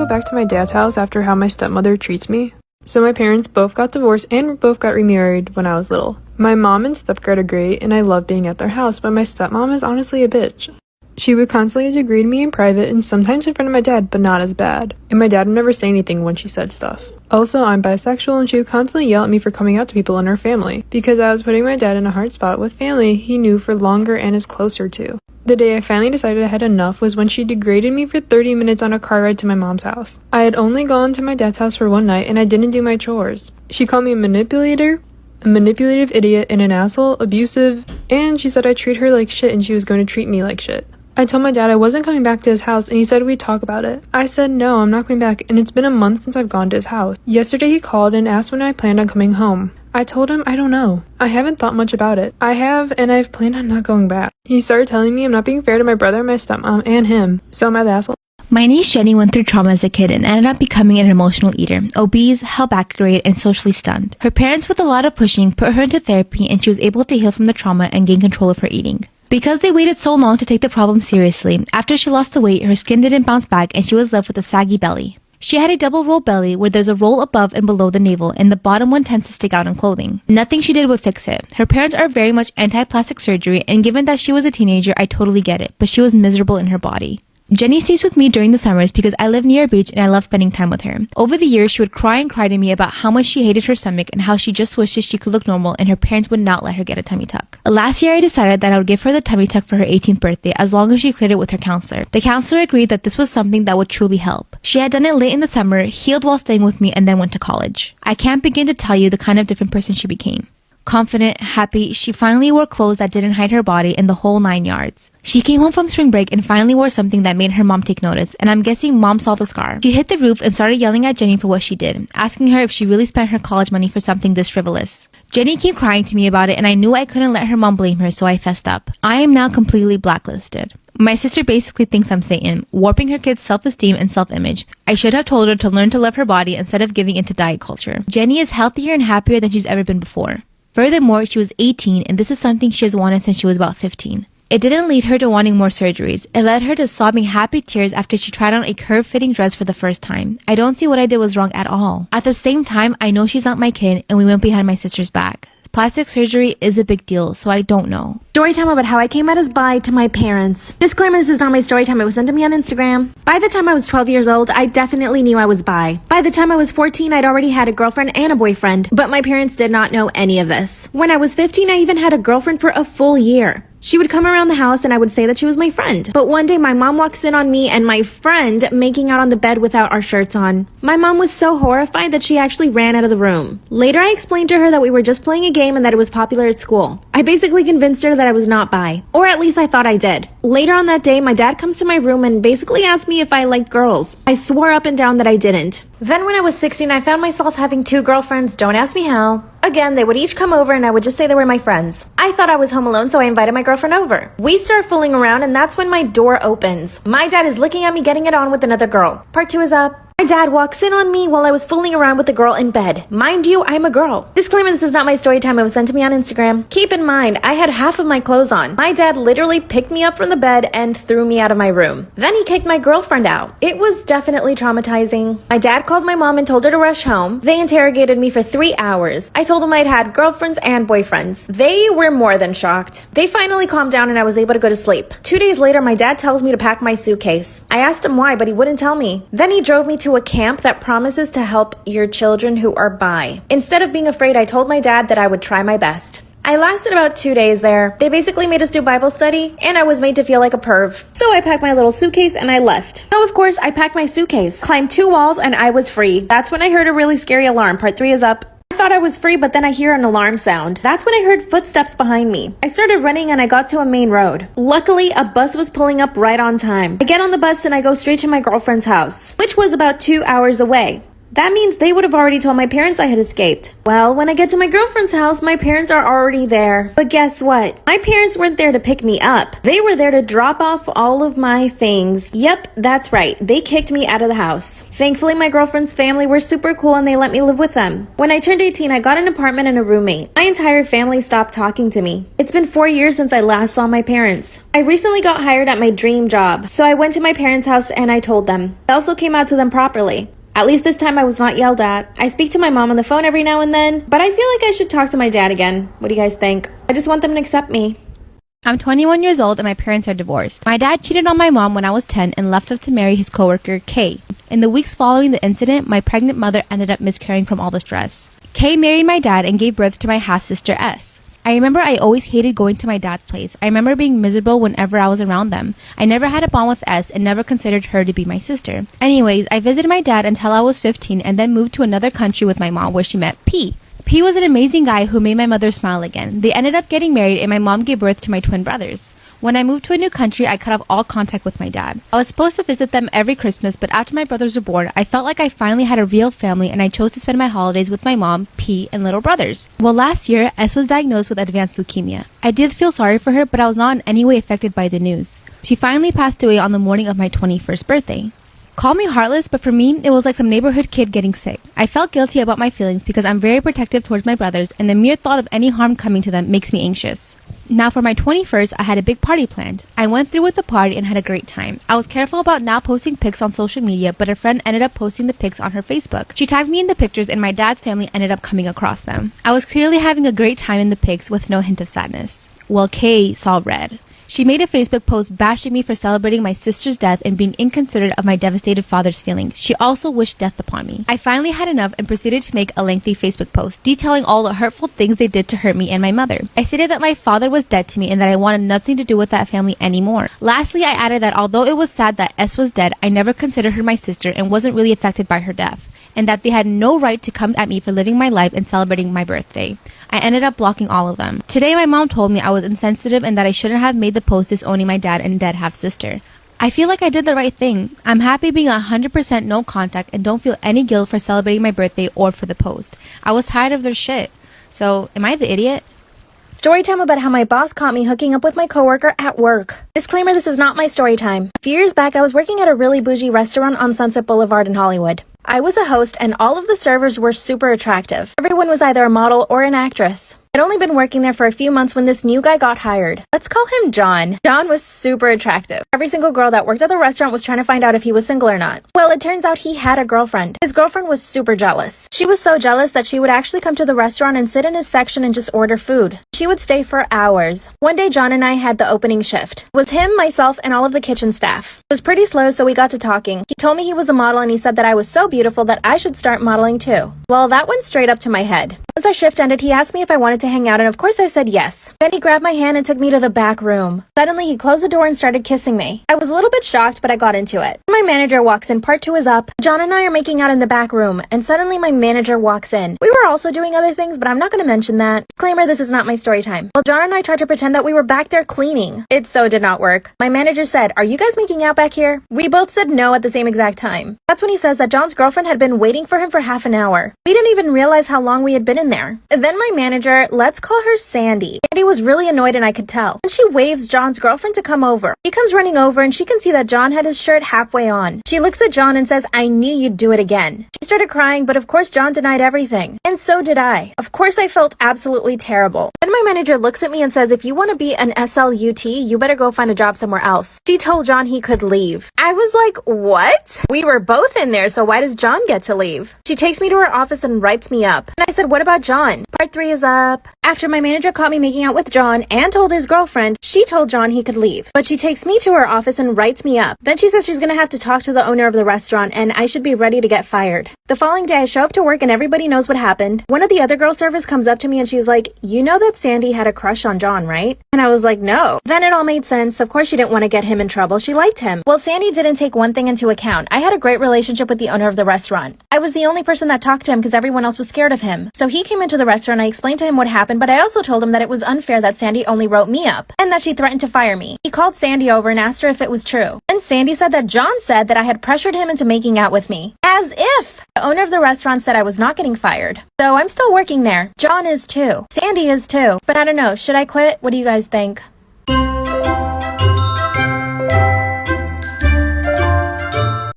go back to my dad's house after how my stepmother treats me. So my parents both got divorced and both got remarried when I was little. My mom and stepdad are great and I love being at their house, but my stepmom is honestly a bitch. She would constantly degrade me in private and sometimes in front of my dad, but not as bad. And my dad would never say anything when she said stuff. Also, I'm bisexual and she would constantly yell at me for coming out to people in her family, because I was putting my dad in a hard spot with family he knew for longer and is closer to. The day I finally decided I had enough was when she degraded me for 30 minutes on a car ride to my mom's house. I had only gone to my dad's house for one night and I didn't do my chores. She called me a manipulator, a manipulative idiot, and an asshole, abusive, and she said I treat her like shit and she was going to treat me like shit. I told my dad I wasn't coming back to his house and he said we'd talk about it. I said no, I'm not coming back, and it's been a month since I've gone to his house. Yesterday he called and asked when I planned on coming home. I told him I don't know. I haven't thought much about it. I have, and I've planned on not going back. He started telling me I'm not being fair to my brother, my stepmom, and him. So am I the asshole? My niece Jenny went through trauma as a kid and ended up becoming an emotional eater, obese, held back a grade, and socially stunned. Her parents, with a lot of pushing, put her into therapy and she was able to heal from the trauma and gain control of her eating. Because they waited so long to take the problem seriously, after she lost the weight, her skin didn't bounce back and she was left with a saggy belly. She had a double roll belly where there's a roll above and below the navel and the bottom one tends to stick out in clothing. Nothing she did would fix it. Her parents are very much anti-plastic surgery, and given that she was a teenager, I totally get it, but she was miserable in her body. Jenny stays with me during the summers because I live near a beach and I love spending time with her. Over the years, she would cry and cry to me about how much she hated her stomach and how she just wishes she could look normal and her parents would not let her get a tummy tuck. Last year, I decided that I would give her the tummy tuck for her 18th birthday as long as she cleared it with her counselor. The counselor agreed that this was something that would truly help. She had done it late in the summer, healed while staying with me, and then went to college. I can't begin to tell you the kind of different person she became. Confident, happy, she finally wore clothes that didn't hide her body in the whole 9 yards. She came home from spring break and finally wore something that made her mom take notice, and I'm guessing mom saw the scar. She hit the roof and started yelling at Jenny for what she did, asking her if she really spent her college money for something this frivolous. Jenny came crying to me about it and I knew I couldn't let her mom blame her, so I fessed up. I am now completely blacklisted. My sister basically thinks I'm Satan, warping her kids' self-esteem and self-image. I should have told her to learn to love her body instead of giving into diet culture. Jenny is healthier and happier than she's ever been before. Furthermore, she was 18 and this is something she has wanted since she was about 15. It didn't lead her to wanting more surgeries. It led her to sobbing happy tears after she tried on a curve-fitting dress for the first time. I don't see what I did was wrong at all. At the same time, I know she's not my kid and we went behind my sister's back. Plastic surgery is a big deal, so I don't know. Story time about how I came out as bi to my parents. Disclaimer, this is not my story time. It was sent to me on Instagram. By the time I was 12 years old, I definitely knew I was bi. By the time I was 14, I'd already had a girlfriend and a boyfriend, but my parents did not know any of this. When I was 15, I even had a girlfriend for a full year. She would come around the house and I would say that she was my friend. But one day my mom walks in on me and my friend making out on the bed without our shirts on. My mom was so horrified that she actually ran out of the room. Later I explained to her that we were just playing a game and that it was popular at school. I basically convinced her that I was not bi. Or at least I thought I did. Later on that day, my dad comes to my room and basically asked me if I liked girls. I swore up and down that I didn't. Then when I was 16, I found myself having 2 girlfriends, don't ask me how. Again, they would each come over and I would just say they were my friends. I thought I was home alone, so I invited my girlfriend over. We start fooling around and that's when my door opens. My dad is looking at me getting it on with another girl. Part 2 is up. My dad walks in on me while I was fooling around with the girl in bed. Mind you, I'm a girl. Disclaimer, this is not my story time. It was sent to me on Instagram. Keep in mind, I had half of my clothes on. My dad literally picked me up from the bed and threw me out of my room. Then he kicked my girlfriend out. It was definitely traumatizing. My dad called my mom and told her to rush home. They interrogated me for 3 hours. I told them I'd had girlfriends and boyfriends. They were more than shocked. They finally calmed down and I was able to go to sleep. 2 days later, my dad tells me to pack my suitcase. I asked him why, but he wouldn't tell me. Then he drove me to a camp that promises to help your children who are bi. Instead of being afraid, I told my dad that I would try my best. I lasted about 2 days there. They basically made us do Bible study, and I was made to feel like a perv. So I packed my little suitcase and I left. So of course, I packed my suitcase, climbed 2 walls, and I was free. That's when I heard a really scary alarm. Part 3 is up. I thought I was free, but then I hear an alarm sound. That's when I heard footsteps behind me. I started running and I got to a main road. Luckily, a bus was pulling up right on time. I get on the bus and I go straight to my girlfriend's house, which was about 2 hours away. That means they would have already told my parents I had escaped. Well, when I get to my girlfriend's house, my parents are already there. But guess what? My parents weren't there to pick me up. They were there to drop off all of my things. Yep, that's right. They kicked me out of the house. Thankfully, my girlfriend's family were super cool and they let me live with them. When I turned 18, I got an apartment and a roommate. My entire family stopped talking to me. It's been 4 years since I last saw my parents. I recently got hired at my dream job, so I went to my parents' house and I told them. I also came out to them properly. At least this time I was not yelled at. I speak to my mom on the phone every now and then, but I feel like I should talk to my dad again. What do you guys think? I just want them to accept me. I'm 21 years old and my parents are divorced. My dad cheated on my mom when I was 10 and left us to marry his coworker, Kay. In the weeks following the incident, my pregnant mother ended up miscarrying from all the stress. Kay married my dad and gave birth to my half-sister, S. I remember I always hated going to my dad's place. I remember being miserable whenever I was around them. I never had a bond with S and never considered her to be my sister. Anyways, I visited my dad until I was 15 and then moved to another country with my mom where she met P. P was an amazing guy who made my mother smile again. They ended up getting married and my mom gave birth to my twin brothers. When I moved to a new country, I cut off all contact with my dad. I was supposed to visit them every Christmas, but after my brothers were born, I felt like I finally had a real family and I chose to spend my holidays with my mom, P, and little brothers. Well, last year, S was diagnosed with advanced leukemia. I did feel sorry for her, but I was not in any way affected by the news. She finally passed away on the morning of my 21st birthday. Call me heartless, but for me, it was like some neighborhood kid getting sick. I felt guilty about my feelings because I'm very protective towards my brothers, and the mere thought of any harm coming to them makes me anxious. Now for my 21st, I had a big party planned. I went through with the party and had a great time. I was careful about not posting pics on social media, but a friend ended up posting the pics on her Facebook. She tagged me in the pictures and my dad's family ended up coming across them. I was clearly having a great time in the pics with no hint of sadness. Well, Kay saw red. She made a Facebook post bashing me for celebrating my sister's death and being inconsiderate of my devastated father's feelings. She also wished death upon me. I finally had enough and proceeded to make a lengthy Facebook post detailing all the hurtful things they did to hurt me and my mother. I stated that my father was dead to me and that I wanted nothing to do with that family anymore. Lastly, I added that although it was sad that S was dead, I never considered her my sister and wasn't really affected by her death, and that they had no right to come at me for living my life and celebrating my birthday. I ended up blocking all of them. Today, my mom told me I was insensitive and that I shouldn't have made the post disowning my dad and dead half-sister. I feel like I did the right thing. I'm happy being 100% no contact and don't feel any guilt for celebrating my birthday or for the post. I was tired of their shit. So, am I the idiot? Story time about how my boss caught me hooking up with my coworker at work. Disclaimer, this is not my story time. A few years back, I was working at a really bougie restaurant on Sunset Boulevard in Hollywood. I was a host and all of the servers were super attractive. Everyone was either a model or an actress. I'd only been working there for a few months when this new guy got hired. Let's call him John. John was super attractive. Every single girl that worked at the restaurant was trying to find out if he was single or not. Well, it turns out he had a girlfriend. His girlfriend was super jealous. She was so jealous that she would actually come to the restaurant and sit in his section and just order food. She would stay for hours. One day, John and I had the opening shift. It was him, myself, and all of the kitchen staff. It was pretty slow, so we got to talking. He told me he was a model and he said that I was so beautiful that I should start modeling too. Well, that went straight up to my head. Once our shift ended, he asked me if I wanted to hang out, and of course I said yes. Then he grabbed my hand and took me to the back room. Suddenly, he closed the door and started kissing me. I was a little bit shocked, but I got into it. My manager walks in, part 2 is up. John and I are making out in the back room, and suddenly my manager walks in. We were also doing other things, but I'm not going to mention that. Disclaimer, this is not my story time. Well, John and I tried to pretend that we were back there cleaning. It so did not work. My manager said, "Are you guys making out back here?" We both said no at the same exact time. That's when he says that John's girlfriend had been waiting for him for half an hour. We didn't even realize how long we had been in there. Then my manager, let's call her Sandy. Sandy was really annoyed and I could tell. And she waves John's girlfriend to come over. She comes running over and she can see that John had his shirt halfway on. She looks at John and says, "I knew you'd do it again." She started crying, but of course John denied everything. And so did I. Of course I felt absolutely terrible. Then my manager looks at me and says, "If you want to be an SLUT, you better go find a job somewhere else." She told John he could leave. I was like, what? We were both in there, so why does John get to leave? She takes me to her office and writes me up. And I said, "What about John?" Part 3 is up. After my manager caught me making out with John and told his girlfriend, she told John he could leave. But she takes me to her office and writes me up. Then she says she's gonna have to talk to the owner of the restaurant and I should be ready to get fired. The following day I show up to work and everybody knows what happened. One of the other girl servers comes up to me and she's like, "You know that Sandy had a crush on John, right?" And I was like, "No." Then it all made sense. Of course she didn't want to get him in trouble. She liked him. Well, Sandy didn't take one thing into account. I had a great relationship with the owner of the restaurant. I was the only person that talked to him because everyone else was scared of him. So he came into the restaurant, I explained to him what happened, but I also told him that it was unfair that Sandy only wrote me up and that she threatened to fire me. He called Sandy over and asked her if it was true. And Sandy said that John said that I had pressured him into making out with me. As if! The owner of the restaurant said I was not getting fired. So I'm still working there. John is too. Sandy is too. But I don't know, should I quit? What do you guys think?